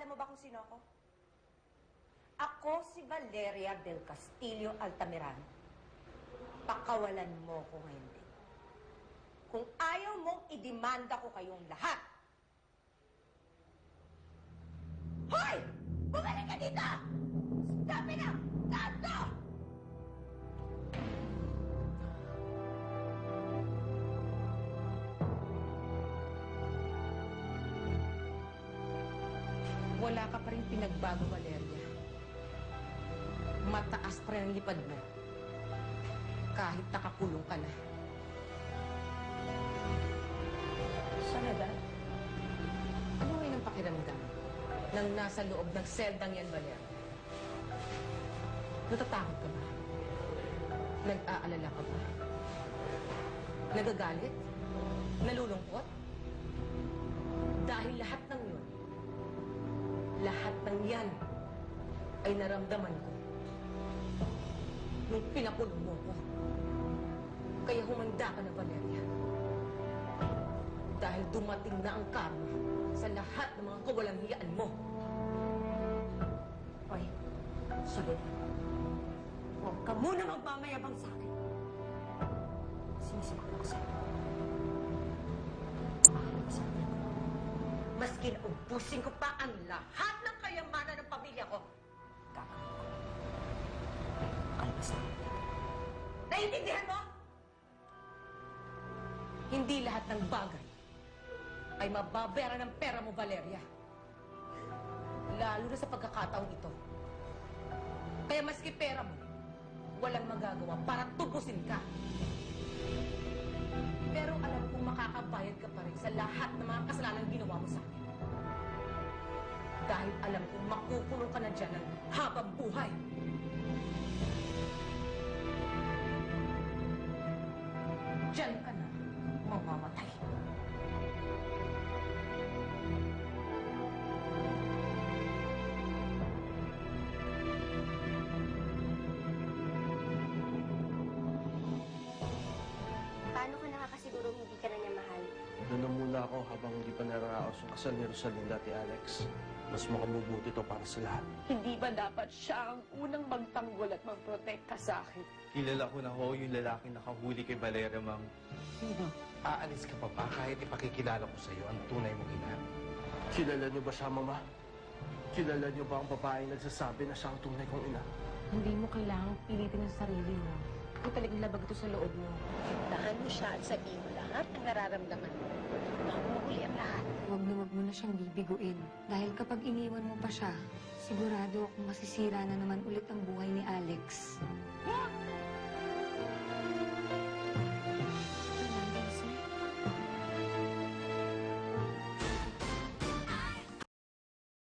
mo ba kung sino ako? Ako si Valeria del Castillo Altamirano. Pakawalan mo ko ngayon din. Kung ayaw mong idemanda ko kayong lahat. Hoy! Bumalik ka dito! Stop it now! Tanto! Wala ka pa rin pinagbago, Valeria. Mataas pa rin ang lipad mo. Kahit nakakulong ka na. Soledad? Ano ngayon ang pakiramdam nang nasa loob ng seldang yan, Valeria? Natatakot ka ba? Nag-aalala ka ba? Nagagalit? Nalulungkot? Dahil lahat ng yun, lahat ng yan ay naramdaman ko nung pinakulong mo ko. Kaya humanda ka na, Valeria. Dahil dumating na ang karma sa lahat ng mga kawalang-hiyaan mo. Hoy, Soledad, huwag ka muna magmamayabang sa akin. Sinisiguro ko sa'yo. Sabi ko, maski na ubusin ko pa ang lahat ng kayamanan ng pamilya ko, gagawin ko. Kalabas na. Naiintindihan mo? Hindi lahat ng bagay ay mababayaran ng pera mo, Valeria. Lalo na sa pagkakataong ito. Kaya maski pera mo, walang magagawa para tubusin ka. Pero alam kong makakabayad ka pa rin sa lahat ng mga kasalanan ginawa mo sa akin. Dahil alam kong makukulong ka na dyan ng habang buhay. Diyan ka na mamamatay. Paano ka nakakasiguro hindi ka na niya mahal? Doon na muna ako habang hindi pa nararaos yung kasal ni Rosalinda at Alex. Mas makabubuti to para sa lahat. Hindi ba dapat siya ang unang magtanggol at magprotekta sa akin? Kilala ko na ho yung lalaking nakahuli kay Valeria, ma'am. Sino? Aalis ka pa ba kahit ipakikilala ko sa iyo ang tunay mong ina? Kilala niyo ba siya, Mama? Kilala niyo ba ang babaeng nagsasabi na siya ang tunay kong ina? Hindi mo kailangang pilitin ang sarili mo. Kung talagang labag ito sa loob mo. Dahan mo siya at sabihin mo lahat ang nararamdaman mo. Bago mahuli ang lahat. Huwag mo na siyang bibiguin. Dahil kapag iniwan mo pa siya, sigurado akong masisira na naman ulit ang buhay ni Alex.